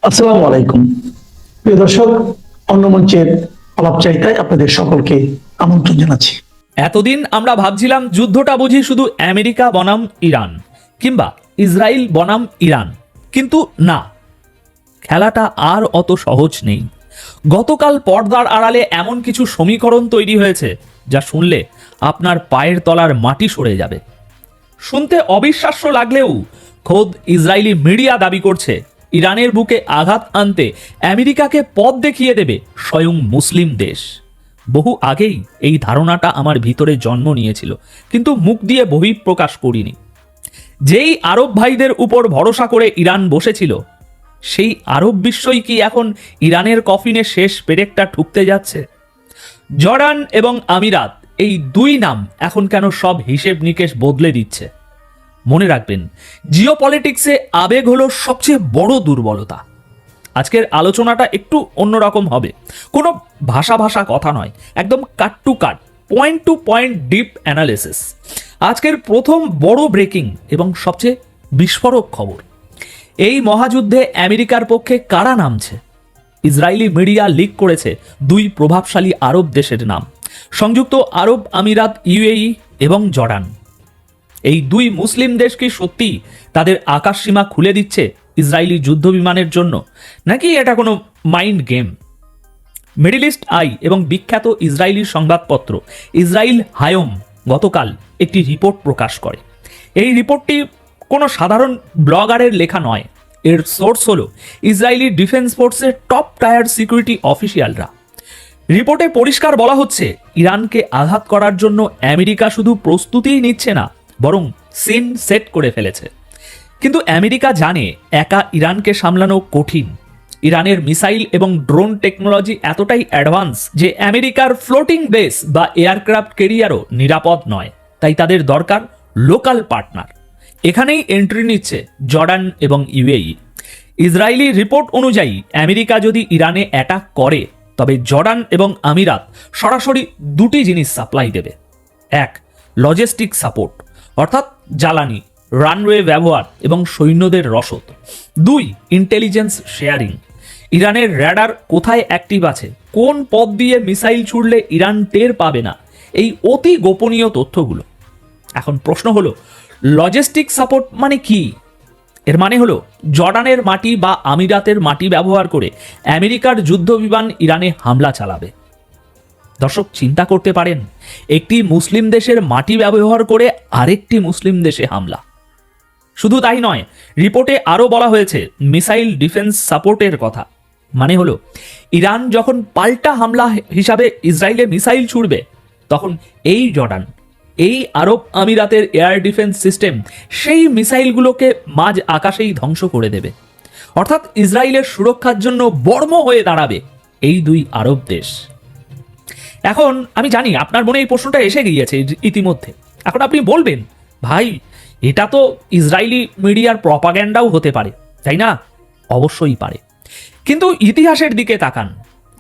আসসালামু আলাইকুম প্রিয় দর্শক, অন্য মঞ্চের আলাপচারিতায় আপনাদের সকলকে আমন্ত্রণ জানাচ্ছি। এতদিন আমরা ভাবছিলাম যুদ্ধটা বুঝি শুধু আমেরিকা বনাম ইরান কিংবা ইসরায়েল বনাম ইরান, কিন্তু না, খেলাটা আর অত সহজ নেই। গতকাল পর্দার আড়ালে এমন কিছু সমীকরণ তৈরি হয়েছে যা শুনলে আপনার পায়ের তলার মাটি সরে যাবে। শুনতে অবিশ্বাস্য লাগলেও খোদ ইসরায়েলি মিডিয়া দাবি করছে ইরানের বুকে আঘাত আনতে আমেরিকাকে পথ দেখিয়ে দেবে স্বয়ং মুসলিম দেশ। বহু আগেই এই ধারণাটা আমার ভিতরে জন্ম নিয়েছিল, কিন্তু মুখ দিয়ে বহিঃপ্রকাশ করিনি। যেই আরব ভাইদের উপর ভরসা করে ইরান বসেছিল, সেই আরব বিশ্বই কি এখন ইরানের কফিনে শেষ পেরেকটা ঠুকতে যাচ্ছে? জর্ডান এবং আমিরাত, এই দুই নাম এখন কেন সব হিসেব নিকেশ বদলে দিচ্ছে? মনে রাখবেন, জিওপলিটিক্সে আবেগ হলো সবচেয়ে বড় দুর্বলতা। আজকের আলোচনাটা একটু অন্যরকম হবে, কোনো ভাষা ভাষা কথা নয়, একদম cut to cut, point to point deep analysis. আজকের প্রথম বড় ব্রেকিং এবং সবচেয়ে বিস্ফোরক খবর, এই মহাযুদ্ধে আমেরিকার পক্ষে কারা নামছে? ইসরায়েলি মিডিয়া লিক করেছে দুই প্রভাবশালী আরব দেশের নাম, সংযুক্ত আরব আমিরাত, ইউএই এবং জর্ডান। এই দুই মুসলিম দেশ কি সত্যি তাদের আকাশসীমা খুলে দিচ্ছে ইসরায়েলি যুদ্ধ বিমানের জন্য, নাকি এটা কোনো mind game? Middle East Eye এবং বিখ্যাত ইসরায়েলি সংবাদপত্র ইসরায়েল হায়ম গতকাল একটি রিপোর্ট প্রকাশ করে। এই রিপোর্টটি কোনো সাধারণ ব্লগারের লেখা নয়, এর সোর্স হলো ইসরায়েলি ডিফেন্স ফোর্সের টপ টায়ার সিকিউরিটি অফিসিয়ালরা। রিপোর্টে পরিষ্কার বলা হচ্ছে, ইরানকে আঘাত করার জন্য আমেরিকা শুধু প্রস্তুতিই নিচ্ছে না, বরং সিন সেট করে ফেলেছে। কিন্তু আমেরিকা জানে একা ইরানকে সামলানো কঠিন। ইরানের মিসাইল এবং ড্রোন টেকনোলজি এতটাই অ্যাডভান্স যে আমেরিকার ফ্লোটিং বেস বা এয়ারক্রাফট ক্যারিয়ারও নিরাপদ নয়। তাই তাদের দরকার লোকাল পার্টনার। এখানেই এন্ট্রি নিচ্ছে জর্ডান এবং ইউএই। ইসরায়েলি রিপোর্ট অনুযায়ী আমেরিকা যদি ইরানে অ্যাটাক করে, তবে জর্ডান এবং আমিরাত সরাসরি দুটি জিনিস সাপ্লাই দেবে। এক, লজিস্টিক সাপোর্ট, অর্থাৎ জ্বালানি, রানওয়ে ব্যবহার এবং সৈন্যদের রসদ। দুই, ইন্টেলিজেন্স শেয়ারিং, ইরানের র্যাডার কোথায় অ্যাক্টিভ আছে, কোন পথ দিয়ে মিসাইল ছুড়লে ইরান টের পাবে না, এই অতি গোপনীয় তথ্যগুলো। এখন প্রশ্ন হলো, লজিস্টিক সাপোর্ট মানে কি? এর মানে হলো জর্ডানের মাটি বা আমিরাতের মাটি ব্যবহার করে আমেরিকার যুদ্ধ বিমান ইরানে হামলা চালাবে। দর্শক, চিন্তা করতে পারেন, একটি মুসলিম দেশের মাটি ব্যবহার করে আরেকটি মুসলিম দেশে হামলা। শুধু তাই নয়, রিপোর্টে আরও বলা হয়েছে মিসাইল ডিফেন্স সাপোর্টের কথা। মানে হলো, ইরান যখন পাল্টা হামলা হিসাবে ইসরায়েলে মিসাইল ছুড়বে, তখন এই জর্ডান, এই আরব আমিরাতের এয়ার ডিফেন্স সিস্টেম সেই মিসাইলগুলোকে মাঝ আকাশেই ধ্বংস করে দেবে। অর্থাৎ ইসরায়েলের সুরক্ষার জন্য বর্ম হয়ে দাঁড়াবে এই দুই আরব দেশ। এখন আমি জানি আপনার মনে এই প্রশ্নটা এসে গিয়েছে ইতিমধ্যে। এখন আপনি বলবেন, ভাই, এটা তো ইসরায়েলি মিডিয়ার প্রপাগ্যান্ডাও হতে পারে, তাই না? অবশ্যই পারে, কিন্তু ইতিহাসের দিকে তাকান।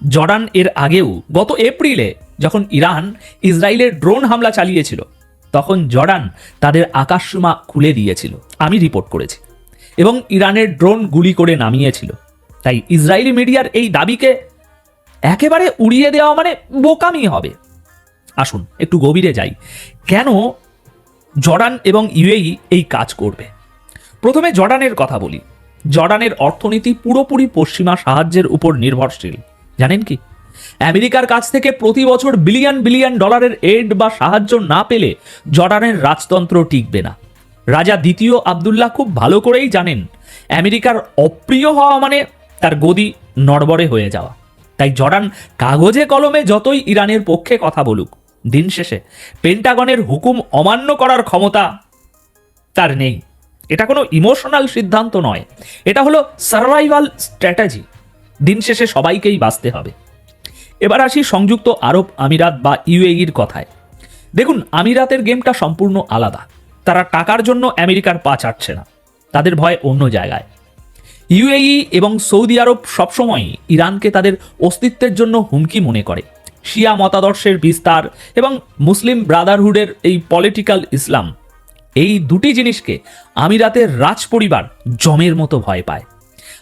জর্ডান এর আগেও গত এপ্রিলে যখন ইরান ইসরায়েলের ড্রোন হামলা চালিয়েছিল, তখন জর্ডান তাদের আকাশসীমা খুলে দিয়েছিল, আমি রিপোর্ট করেছি, এবং ইরানের ড্রোন গুলি করে নামিয়েছিল। তাই ইসরায়েলি মিডিয়ার এই দাবিকে একেবারে উড়িয়ে দেওয়া মানে বোকামি হবে। আসুন একটু গভীরে যাই, কেন জর্ডান এবং ইউএই এই কাজ করবে। প্রথমে জর্ডানের কথা বলি। জর্ডানের অর্থনীতি পুরোপুরি পশ্চিমা সাহায্যের উপর নির্ভরশীল। জানেন কি, আমেরিকার কাছ থেকে প্রতি বছর বিলিয়ন বিলিয়ন ডলারের এড বা সাহায্য না পেলে জর্ডানের রাজতন্ত্র টিকবে না। রাজা দ্বিতীয় আবদুল্লাহ খুব ভালো করেই জানেন, আমেরিকার অপ্রিয় হওয়া মানে তার গদি নড়বড়ে হয়ে যাওয়া। তাই জর্ডান কাগজে কলমে যতই ইরানের পক্ষে কথা বলুক, দিন শেষে পেন্টাগনের হুকুম অমান্য করার ক্ষমতা তার নেই। এটা কোনো ইমোশনাল সিদ্ধান্ত নয়, এটা হলো সার্ভাইভাল স্ট্র্যাটেজি। দিন শেষে সবাইকেই বাঁচতে হবে। এবার আসি সংযুক্ত আরব আমিরাত বা ইউএইর কথায়। দেখুন, আমিরাতের গেমটা সম্পূর্ণ আলাদা। তারা টাকার জন্য আমেরিকার পা চাটছে না, তাদের ভয় অন্য জায়গায়। ইউএই এবং সৌদি আরব সবসময় ইরানকে তাদের অস্তিত্বের জন্য হুমকি মনে করে। শিয়া মতাদর্শের বিস্তার এবং মুসলিম ব্রাদারহুডের এই পলিটিক্যাল ইসলাম, এই দুটি জিনিসকে আমিরাতের রাজ পরিবার জমের মতো ভয় পায়।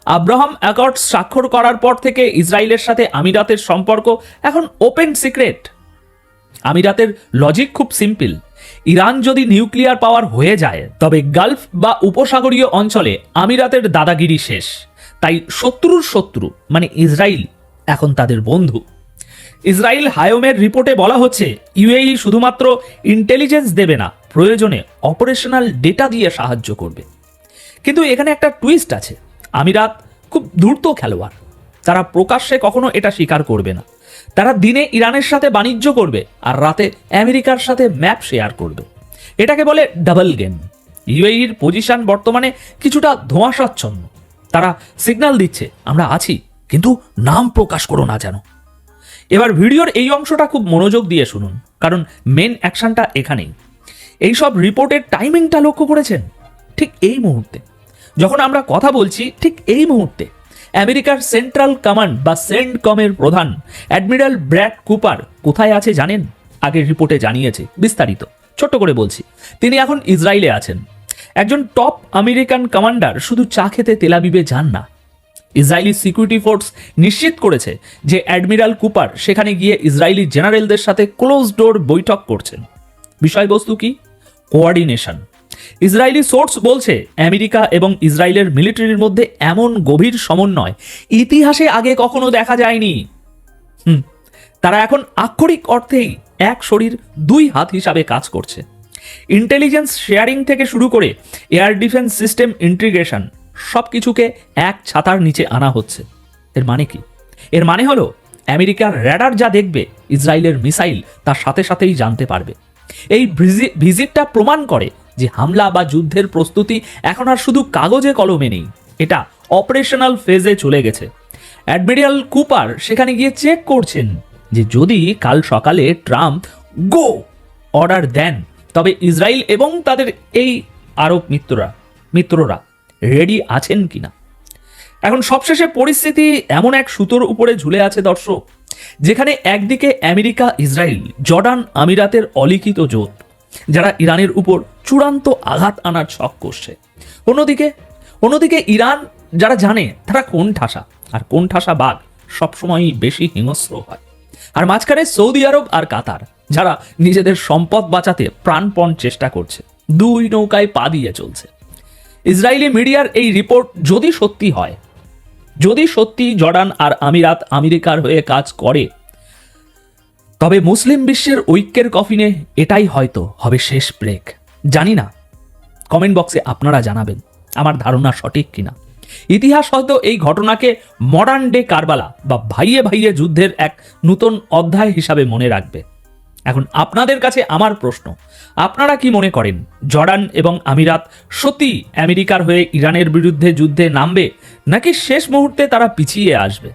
আব্রাহাম অ্যাকর্ডস স্বাক্ষর করার পর থেকে ইসরায়েলের সাথে আমিরাতের সম্পর্ক এখন ওপেন সিক্রেট। আমিরাতের লজিক খুব সিম্পল, ইরান যদি নিউক্লিয়ার পাওয়ার হয়ে যায় তবে গালফ বা উপসাগরীয় অঞ্চলে আমিরাতের দাদাগিরি শেষ। তাই শত্রুর শত্রু মানে ইসরায়েল এখন তাদের বন্ধু। ইসরায়েল হায়োমের রিপোর্টে বলা হচ্ছে ইউএই শুধুমাত্র ইন্টেলিজেন্স দেবে না, প্রয়োজনে অপারেশনাল ডেটা দিয়ে সাহায্য করবে। কিন্তু এখানে একটা টুইস্ট আছে, আমিরাত খুব ধূর্ত খেলোয়াড়, তারা প্রকাশ্যে কখনো এটা স্বীকার করবে না। তারা দিনে ইরানের সাথে বাণিজ্য করবে আর রাতে আমেরিকার সাথে ম্যাপ শেয়ার করবে। এটাকে বলে ডাবল গেম। ইউএইর পজিশন বর্তমানে কিছুটা ধোঁয়াশাচ্ছন্ন। তারা সিগন্যাল দিচ্ছে আমরা আছি, কিন্তু নাম প্রকাশ করো না যেন। এবার ভিডিওর এই অংশটা খুব মনোযোগ দিয়ে শুনুন, কারণ মেন অ্যাকশনটা এখানেই। এইসব রিপোর্টের টাইমিংটা লক্ষ্য করেছেন? ঠিক এই মুহূর্তে যখন আমরা কথা বলছি, ঠিক এই মুহূর্তে আমেরিকার সেন্ট্রাল কমান্ড বা সেন্টকমের প্রধান অ্যাডমিরাল ব্র্যাড কুপার কোথায় আছে জানেন? আগের রিপোর্টে জানিয়েছে বিস্তারিত, ছোট্ট করে বলছি। তিনি এখন ইসরায়েলে আছেন। একজন টপ আমেরিকান কমান্ডার শুধু চা খেতে তেল আবিবে যান না। ইসরায়েলি সিকিউরিটি ফোর্স নিশ্চিত করেছে যে অ্যাডমিরাল কুপার সেখানে গিয়ে ইসরায়েলি জেনারেলদের সাথে ক্লোজ ডোর বৈঠক করছেন। বিষয়বস্তু কি? কোঅর্ডিনেশন। ইসরায়েলি সোর্স বলছে আমেরিকা এবং ইসরায়েলের মিলিটারির মধ্যে এমন গভীর সমন্বয় ইতিহাসে আগে কখনো দেখা যায়নি। তারা এখন আক্ষরিক অর্থেই এক শরীর দুই হাত হিসাবে কাজ করছে। ইন্টেলিজেন্স শেয়ারিং থেকে শুরু করে এয়ার ডিফেন্স সিস্টেম ইন্টিগ্রেশন সবকিছুকে এক ছাতার নিচে আনা হচ্ছে। এর মানে কি? এর মানে হলো আমেরিকার র্যাডার যা দেখবে ইসরায়েলের মিসাইল তার সাথে সাথেই জানতে পারবে। এই ভিজিটটা প্রমাণ করে যে হামলা বা যুদ্ধের প্রস্তুতি এখন আর শুধু কাগজে কলমে নেই, এটা অপারেশনাল ফেজে চলে গেছে। অ্যাডমিরাল কুপার সেখানে গিয়ে চেক করছেন যে যদি কাল সকালে ট্রাম্প গো অর্ডার দেন তবে ইসরায়েল এবং তাদের এই আরব মিত্ররা রেডি আছেন কিনা। এখন সবশেষে পরিস্থিতি এমন এক সুতোর উপরে ঝুলে আছে দর্শক, যেখানে একদিকে আমেরিকা, ইসরায়েল, জর্ডান, আমিরাতের অলিখিত জোট, যারা ইরানের উপর চূড়ান্ত আঘাত আনার ছক করছে। অন্যদিকে ইরান, যারা জানে তারা কোন ঠাসা, আর কোন ঠাসা বাঘ সবসময়ই বেশি হিংস্র হয়। আর মাঝখানে সৌদি আরব আর কাতার, যারা নিজেদের সম্পদ বাঁচাতে প্রাণপণ চেষ্টা করছে। দুই নৌকায় পা দিয়ে চলছে। ইসরায়েলি মিডিয়ার এই রিপোর্ট যদি সত্যি হয়, যদি সত্যি জর্ডান আর আমিরাত আমেরিকার হয়ে কাজ করে, তবে মুসলিম বিশ্বের ঐক্যের কফিনে এটাই হয়তো হবে শেষ ব্রেক। জানি না, কমেন্ট বক্সে আপনারা জানাবেন আমার ধারণা সঠিক কিনা। ইতিহাস হয়তো এই ঘটনাকে মডার্ন ডে কারবালা বা ভাইয়ে ভাইয়ে যুদ্ধের এক নতুন অধ্যায় হিসাবে মনে রাখবে। এখন আপনাদের কাছে আমার প্রশ্ন, আপনারা কি মনে করেন জর্ডান এবং আমিরাত সত্যি আমেরিকার হয়ে ইরানের বিরুদ্ধে যুদ্ধে নামবে, নাকি শেষ মুহূর্তে তারা পিছিয়ে আসবে?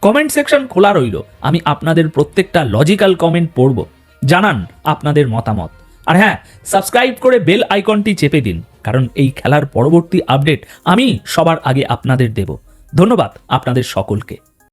কমেন্ট সেকশন খোলা রইল, আমি আপনাদের প্রত্যেকটা লজিক্যাল কমেন্ট পড়ব। জানান আপনাদের মতামত। আর হ্যাঁ, সাবস্ক্রাইব করে বেল আইকনটি চেপে দিন, কারণ এই খেলার পরবর্তী আপডেট আমি সবার আগে আপনাদের দেব। ধন্যবাদ আপনাদের সকলকে।